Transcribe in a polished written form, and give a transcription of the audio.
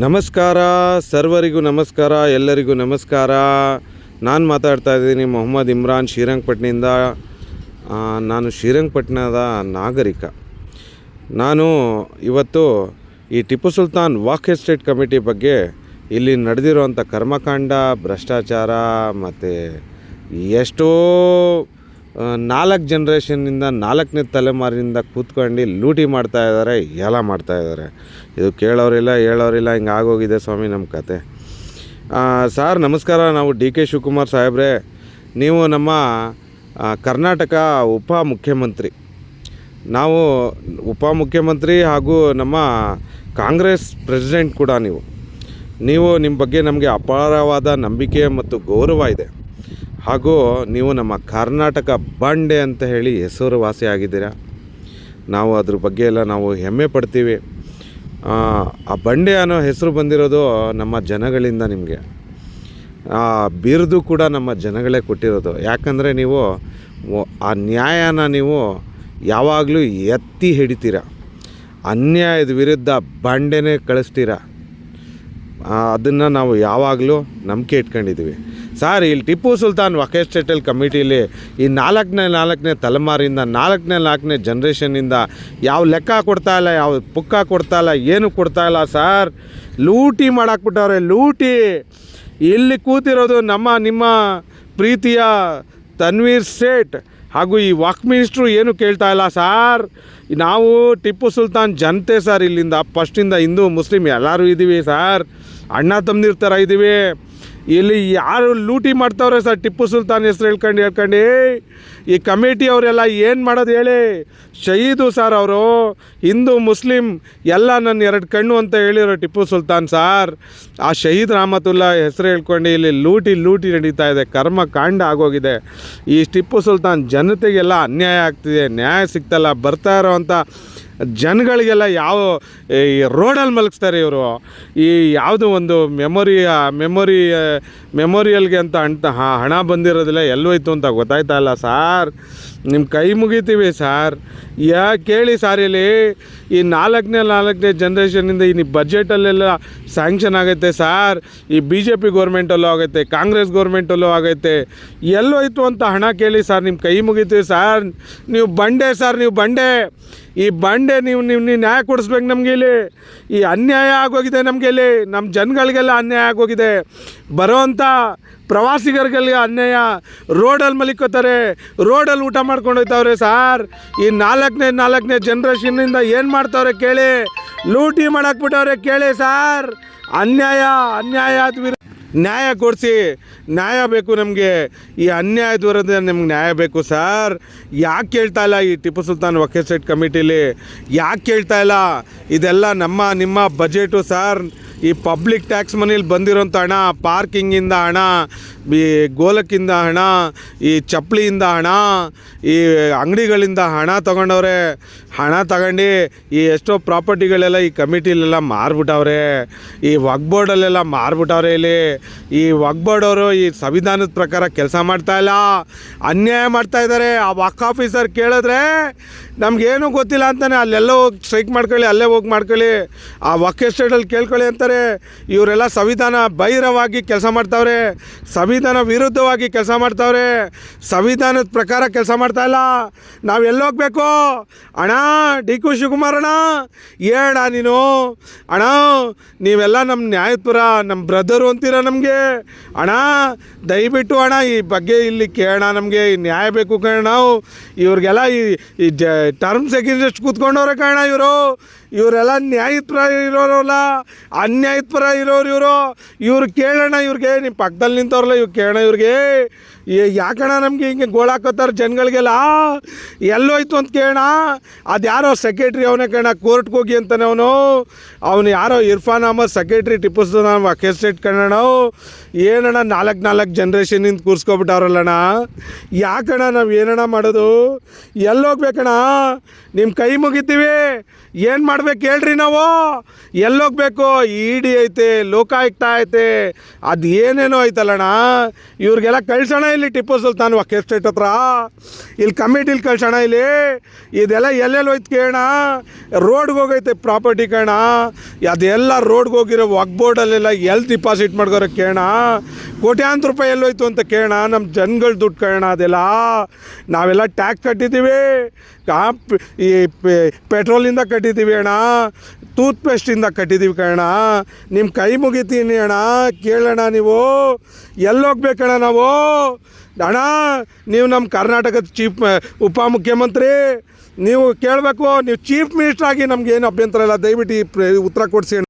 ನಮಸ್ಕಾರ, ಸರ್ವರಿಗೂ ನಮಸ್ಕಾರ, ಎಲ್ಲರಿಗೂ ನಮಸ್ಕಾರ. ನಾನು ಮಾತಾಡ್ತಾ ಇದ್ದೀನಿ ಮೊಹಮ್ಮದ್ ಇಮ್ರಾನ್ ಶ್ರೀರಂಗಪಟ್ಟಣದಿಂದ. ನಾನು ಶ್ರೀರಂಗಪಟ್ಟಣದ ನಾಗರಿಕ. ನಾನು ಇವತ್ತು ಈ ಟಿಪ್ಪು ಸುಲ್ತಾನ್ ವಾಕ್ ಎಸ್ಟೇಟ್ ಕಮಿಟಿ ಬಗ್ಗೆ ಇಲ್ಲಿ ನಡೆದಿರುವಂಥ ಕರ್ಮಕಾಂಡ, ಭ್ರಷ್ಟಾಚಾರ ಮತ್ತು ಎಷ್ಟೋ 4 ಜನ್ರೇಷನ್ನಿಂದ 4ನೇ ತಲೆಮಾರಿನಿಂದ ಕೂತ್ಕೊಂಡು ಲೂಟಿ ಮಾಡ್ತಾಯಿದ್ದಾರೆ, ಎಲ್ಲ ಮಾಡ್ತಾಯಿದ್ದಾರೆ. ಇದು ಕೇಳೋರಿಲ್ಲ ಹೇಳೋರಿಲ್ಲ, ಹಿಂಗೆ ಆಗೋಗಿದೆ ಸ್ವಾಮಿ ನಮ್ಮ ಕತೆ. ಸಾರ್ ನಮಸ್ಕಾರ. ನಾವು ಡಿ.ಕೆ. ಶಿವಕುಮಾರ್ ಸಾಹೇಬ್ರೆ, ನೀವು ನಮ್ಮ ಕರ್ನಾಟಕ ಉಪಮುಖ್ಯಮಂತ್ರಿ. ನಾವು ಉಪಮುಖ್ಯಮಂತ್ರಿ ಹಾಗೂ ನಮ್ಮ ಕಾಂಗ್ರೆಸ್ ಪ್ರೆಸಿಡೆಂಟ್ ಕೂಡ. ನೀವು ನಿಮ್ಮ ಬಗ್ಗೆ ನಮಗೆ ಅಪಾರವಾದ ನಂಬಿಕೆ ಮತ್ತು ಗೌರವ ಇದೆ. ಹಾಗೂ ನೀವು ನಮ್ಮ ಕರ್ನಾಟಕ ಬಂಡೆ ಅಂತ ಹೇಳಿ ಹೆಸರುವಾಸಿಯಾಗಿದ್ದೀರಾ. ನಾವು ಅದ್ರ ಬಗ್ಗೆ ಎಲ್ಲ ನಾವು ಹೆಮ್ಮೆ ಪಡ್ತೀವಿ. ಆ ಬಂಡೆ ಅನ್ನೋ ಹೆಸರು ಬಂದಿರೋದು ನಮ್ಮ ಜನಗಳಿಂದ. ನಿಮಗೆ ಆ ಬಿರುದು ಕೂಡ ನಮ್ಮ ಜನಗಳೇ ಕೊಟ್ಟಿರೋದು. ಯಾಕಂದರೆ ನೀವು ಆ ನ್ಯಾಯನ ನೀವು ಯಾವಾಗಲೂ ಎತ್ತಿ ಹಿಡಿತೀರ, ಅನ್ಯಾಯದ ವಿರುದ್ಧ ಬಂಡೆನೇ ಕಳಿಸ್ತೀರ. ಅದನ್ನು ನಾವು ಯಾವಾಗಲೂ ನಂಬಿಕೆ ಇಟ್ಕೊಂಡಿದ್ದೀವಿ. ಸಾರ್, ಇಲ್ಲಿ ಟಿಪ್ಪು ಸುಲ್ತಾನ್ ವಾಕ್ ಎಸ್ಟೇಟ್ ಕಮಿಟಿಲಿ ಈ 4ನೇ ತಲೆಮಾರಿಂದ 4ನೇ ಜನ್ರೇಷನ್ನಿಂದ ಯಾವ ಲೆಕ್ಕ ಕೊಡ್ತಾಯಿಲ್ಲ, ಯಾವ ಪುಕ್ಕ ಕೊಡ್ತಾಯಿಲ್ಲ, ಏನು ಕೊಡ್ತಾಯಿಲ್ಲ ಸಾರ್. ಲೂಟಿ ಮಾಡಾಕ್ಬಿಟ್ಟವ್ರೆ, ಲೂಟಿ. ಇಲ್ಲಿ ಕೂತಿರೋದು ನಿಮ್ಮ ಪ್ರೀತಿಯ ತನ್ವೀರ್ ಸೇಠ್ ಹಾಗೂ ಈ ವಾಕ್ ಮಿನಿಸ್ಟ್ರು ಏನು ಕೇಳ್ತಾ ಇಲ್ಲ ಸಾರ್. ನಾವು ಟಿಪ್ಪು ಸುಲ್ತಾನ್ ಜನತೆ ಸಾರ್. ಇಲ್ಲಿಂದ ಫಸ್ಟಿಂದ ಹಿಂದೂ ಮುಸ್ಲಿಮ್ ಎಲ್ಲರೂ ಇದ್ದೀವಿ ಸಾರ್, ಅಣ್ಣ ತಮ್ಮಂದಿರ ಥರ ಇದ್ದೀವಿ. ಇಲ್ಲಿ ಯಾರು ಲೂಟಿ ಮಾಡ್ತಾವ್ರೆ ಸರ್ ಟಿಪ್ಪು ಸುಲ್ತಾನ್ ಹೆಸ್ರು ಹೇಳ್ಕೊಂಡು. ಈ ಕಮಿಟಿ ಅವರೆಲ್ಲ ಏನು ಮಾಡೋದು ಹೇಳಿ? ಶಹೀದು ಸರ್ ಅವರು, ಹಿಂದೂ ಮುಸ್ಲಿಮ್ ಎಲ್ಲ ನನ್ನ 2 ಕಣ್ಣು ಅಂತ ಹೇಳಿರೋ ಟಿಪ್ಪು ಸುಲ್ತಾನ್ ಸಾರ್. ಆ ಶಹೀದ್ ರಹಮತುಲ್ಲಾ ಹೆಸರು ಹೇಳ್ಕೊಂಡು ಇಲ್ಲಿ ಲೂಟಿ ನಡೀತಾ ಇದೆ, ಕರ್ಮಕಾಂಡ ಆಗೋಗಿದೆ. ಈ ಟಿಪ್ಪು ಸುಲ್ತಾನ್ ಜನತೆಗೆಲ್ಲ ಅನ್ಯಾಯ ಆಗ್ತಿದೆ, ನ್ಯಾಯ ಸಿಗ್ತಲ್ಲ. ಬರ್ತಾ ಇರೋವಂಥ ಜನಗಳಿಗೆಲ್ಲ ಯಾವ ಈ ರೋಡಲ್ಲಿ ಮಲಗಿಸ್ತಾರೆ ಇವರು. ಈ ಯಾವುದು ಒಂದು ಮೆಮೋರಿಯಲ್ಗೆ ಅಂತ ಹಣ ಬಂದಿರೋದಿಲ್ಲ, ಎಲ್ಲೋಯ್ತು ಅಂತ ಗೊತ್ತಾಯ್ತಾ ಇಲ್ಲ ಸಾರ್. ನಿಮ್ಮ ಕೈ ಮುಗಿತೀವಿ ಸಾರ್. ಕೇಳಿ ಸಾರ್, ಇಲ್ಲಿ ಈ 4ನೇ ಜನ್ರೇಷನಿಂದ ಈ ಬಜೆಟಲ್ಲೆಲ್ಲ ಸ್ಯಾಂಕ್ಷನ್ ಆಗೈತೆ ಸಾರ್. ಈ BJP ಗೌರ್ಮೆಂಟಲ್ಲೂ ಆಗೈತೆ, ಕಾಂಗ್ರೆಸ್ ಗೌರ್ಮೆಂಟಲ್ಲೂ ಆಗೈತೆ. ಎಲ್ಲೋಯ್ತು ಅಂತ ಹಣ ಕೇಳಿ ಸಾರ್, ನಿಮ್ಮ ಕೈ ಮುಗಿತೀವಿ ಸಾರ್. ನೀವು ಬಂಡೆ ಸಾರ್, ನೀವು ಬಂಡೆ. ಈ ಬಂಡೆ ನೀವು ನ್ಯಾಯ ಕೊಡಿಸ್ಬೇಕು ನಮಗೆ. ಇಲ್ಲಿ ಈ ಅನ್ಯಾಯ ಆಗೋಗಿದೆ ನಮಗೆ. ಇಲ್ಲಿ ನಮ್ಮ ಜನಗಳಿಗೆಲ್ಲ ಅನ್ಯಾಯ ಆಗೋಗಿದೆ. ಬರೋವಂಥ ಪ್ರವಾಸಿಗರಿಗೆಲ್ಲ ಅನ್ಯಾಯ. ರೋಡಲ್ಲಿ ಮಲಿಕೋತಾರೆ, ರೋಡಲ್ಲಿ ಊಟ ಮಾಡ್ಕೊಂಡು ಹೋಗ್ತಾವ್ರೆ ಸಾರ್. ಈ 4ನೇ ಜನ್ರೇಷನ್ನಿಂದ ಏನು ಮಾಡ್ತಾವ್ರೆ ಕೇಳಿ? ಲೂಟಿ ಮಾಡಾಕ್ಬಿಟ್ಟವ್ರೆ ಕೇಳಿ ಸಾರ್. ಅನ್ಯಾಯದ ವಿರುದ್ಧ ನ್ಯಾಯ ಕೊಡಿಸಿ. ನ್ಯಾಯ ಬೇಕು ನಮಗೆ. ಈ ಅನ್ಯಾಯದ ವಿರುದ್ಧ ನಮ್ಗೆ ನ್ಯಾಯ ಬೇಕು ಸಾರ್. ಯಾಕೆ ಕೇಳ್ತಾ ಇಲ್ಲ ಈ ಟಿಪ್ಪು ಸುಲ್ತಾನ್ ವಾಕ್ ಎಸ್ಟೇಟ್ ಕಮಿಟಿಲಿ? ಯಾಕೆ ಕೇಳ್ತಾ ಇಲ್ಲ? ಇದೆಲ್ಲ ನಿಮ್ಮ ಬಜೆಟು ಸಾರ್. ಈ ಪಬ್ಲಿಕ್ ಟ್ಯಾಕ್ಸ್ ಮನೇಲಿ ಬಂದಿರೋಂಥ ಹಣ, ಪಾರ್ಕಿಂಗಿಂದ ಹಣ, ಈ ಗೋಲಕ್ಕಿಂದ ಹಣ, ಈ ಚಪ್ಪಲಿಯಿಂದ ಹಣ, ಈ ಅಂಗಡಿಗಳಿಂದ ಹಣ ತೊಗೊಂಡವ್ರೆ. ಹಣ ತಗೊಂಡು ಈ ಎಷ್ಟೋ ಪ್ರಾಪರ್ಟಿಗಳೆಲ್ಲ ಈ ಕಮಿಟಿಲೆಲ್ಲ ಮಾರ್ಬಿಟ್ಟವ್ರೆ. ಈ ವಕ್ಫ್ ಬೋರ್ಡಲ್ಲೆಲ್ಲ ಮಾರ್ಬಿಟ್ಟವ್ರೆ. ಇಲ್ಲಿ ಈ ವಕ್ಫ್ ಬೋರ್ಡವರು ಈ ಸಂವಿಧಾನದ ಪ್ರಕಾರ ಕೆಲಸ ಮಾಡ್ತಾಯಿಲ್ಲ, ಅನ್ಯಾಯ ಮಾಡ್ತಾಯಿದ್ದಾರೆ. ಆ ವಕ್ಫ್ ಆಫೀಸರ್ ಕೇಳಿದ್ರೆ ನಮಗೇನು ಗೊತ್ತಿಲ್ಲ ಅಂತಾನೆ, ಅಲ್ಲೆಲ್ಲ ಹೋಗಿ ಸ್ಟ್ರೈಕ್ ಮಾಡ್ಕೊಳ್ಳಿ, ಅಲ್ಲೇ ಹೋಗಿ ಮಾಡ್ಕೊಳ್ಳಿ, ಆ ವಾಕ್ ಎಸ್ಟೇಟಲ್ಲಿ ಕೇಳ್ಕೊಳ್ಳಿ ಅಂತಾರೆ. ಇವರೆಲ್ಲ ಸಂವಿಧಾನ ಬಹಿರವಾಗಿ ಕೆಲಸ ಮಾಡ್ತಾವ್ರೆ, ಸಂವಿಧಾನ ವಿರುದ್ಧವಾಗಿ ಕೆಲಸ ಮಾಡ್ತಾವ್ರೆ, ಸಂವಿಧಾನದ ಪ್ರಕಾರ ಕೆಲಸ ಮಾಡ್ತಾಯಿಲ್ಲ. ನಾವು ಎಲ್ಲೋಗ್ಬೇಕು ಅಣ್ಣ? ಡಿ.ಕೆ. ಶಿವಕುಮಾರ್ ಅಣ್ಣ, ಏಣ ನೀನು ಅಣ್ಣ? ನೀವೆಲ್ಲ ನಮ್ಮ ನ್ಯಾಯಪುರ, ನಮ್ಮ ಬ್ರದರು ಅಂತೀರ ನಮಗೆ ಅಣ್ಣ. ದಯವಿಟ್ಟು ಅಣ್ಣ ಈ ಬಗ್ಗೆ ಇಲ್ಲಿ ಕೇಳೋಣ. ನಮಗೆ ಈ ನ್ಯಾಯ ಬೇಕು ಕಣ. ನಾವು ಇವ್ರಿಗೆಲ್ಲ ಈ ಟರ್ಮ್ಸ್ ಎಗೇನ್ಸ್ಟ್ ಕೂತ್ಕೊಂಡವ್ರೆ ಕಾರಣ. ಇವರೆಲ್ಲ ನ್ಯಾಯದ ಪರ ಇರೋರಲ್ಲ, ಅನ್ಯಾಯದ ಪರ ಇರೋರು ಇವ್ರು ಕೇಳೋಣ. ಇವ್ರಿಗೆ ನಿಮ್ಮ ಪಕ್ಕದಲ್ಲಿ ನಿಂತವ್ರಲ್ಲ, ಇವ್ರು ಕೇಳೋಣ. ಇವ್ರಿಗೆ ಯಾಕಣ್ಣ ನಮಗೆ ಹಿಂಗೆ ಗೋಳಾಕೋತಾರೆ ಜನಗಳಿಗೆಲ್ಲ? ಎಲ್ಲೋಯ್ತು ಅಂತ ಕೇಳೋಣ. ಅದು ಯಾರೋ ಸೆಕ್ರೆಟ್ರಿ ಅವನೇ ಕೇಳೋಣ, ಕೋರ್ಟ್ಗೆ ಹೋಗಿ ಅಂತಾನೆ ಅವನು ಯಾರೋ ಇರ್ಫಾನ್ ಅಹಮದ್ ಸೆಕ್ರೆಟ್ರಿ ಟಿಪ್ಪು ಸುಲ್ತಾನ್ ವಾಕ್ ಎಸ್ಟೇಟ್ ಕಣಣ್ಣ. ಏನಣ್ಣ 4 ಜನ್ರೇಷನಿಂದ ಕೂರಿಸ್ಕೊಬಿಟ್ಟವ್ರಲ್ಲಣ್ಣ. ಯಾಕಣ್ಣ ನಾವು ಏನಣ್ಣ ಮಾಡೋದು? ಎಲ್ಲೋಗ್ಬೇಕಣ್ಣ? ನಿಮ್ಮ ಕೈ ಮುಗಿತೀವಿ. ಏನು ಮಾಡ್ಬೇಕು ಹೇಳ್ರಿ ನಾವು? ಎಲ್ಲೋಗ್ಬೇಕು? ಇಡಿ ಐತೆ, ಲೋಕಾಯುಕ್ತ ಐತೆ, ಅದು ಏನೇನೋ ಐತಲ್ಲಣ್ಣ. ಇವ್ರಿಗೆಲ್ಲ ಕಳ್ಸೋಣ ಇಲ್ಲಿ ಟಿಪ್ಪು ಸುಲ್ತಾನ್ ವಕ್ ಎಸ್ಟೇಟ್ ಹತ್ರ ಇಲ್ಲಿ ಕಮಿಟಿಲಿ ಕಳ್ಸೋಣ ಇಲ್ಲಿ ಇದೆಲ್ಲ ಎಲ್ಲೆಲ್ಲಿ ಹೋಯ್ತು ಕೇಳೋಣ ರೋಡ್ಗೆ ಹೋಗೈತೆ ಪ್ರಾಪರ್ಟಿ ಕೇಳೋಣ ಅದೆಲ್ಲ ರೋಡ್ಗೆ ಹೋಗಿರೋ ವಕ್ ಬೋರ್ಡಲ್ಲೆಲ್ಲ ಎಲ್ಲಿ ಡಿಪಾಸಿಟ್ ಮಾಡ್ಕೋರ ಕೇಳೋಣ ಕೋಟ್ಯಾಂತರ ರೂಪಾಯಿ ಎಲ್ಲೋಯ್ತು ಅಂತ ಕೇಳೋಣ ನಮ್ಮ ಜನಗಳ ದುಡ್ಡು ಕೇಳೋಣ ಅದೆಲ್ಲ ನಾವೆಲ್ಲ ಟ್ಯಾಕ್ಸ್ ಕಟ್ಟಿದ್ದೀವಿ ಈ ಪೆಟ್ರೋಲಿಂದ ಕಟ್ಟಿದ್ದೀವಿ ಅಣ್ಣ ಟೂತ್ ಪೇಸ್ಟಿಂದ ಕಟ್ಟಿದ್ದೀವಿ ಕಣ ನಿಮ್ಮ ಕೈ ಮುಗಿತೀನಿ ಅಣ್ಣ ಕೇಳೋಣ ನೀವು ಎಲ್ಲೋಗ್ಬೇಕಣ್ಣ ನಾವು ಅಣ್ಣ ನೀವು ನಮ್ಮ ಕರ್ನಾಟಕದ ಚೀಫ್ ಉಪಮುಖ್ಯಮಂತ್ರಿ ನೀವು ಕೇಳಬೇಕು ನೀವು ಚೀಫ್ ಮಿನಿಸ್ಟ್ರ್ ಆಗಿ ನಮಗೇನು ಅಭ್ಯಂತರ ಇಲ್ಲ ದಯವಿಟ್ಟು ಈ ಉತ್ತರ ಕೊಡಿಸಿ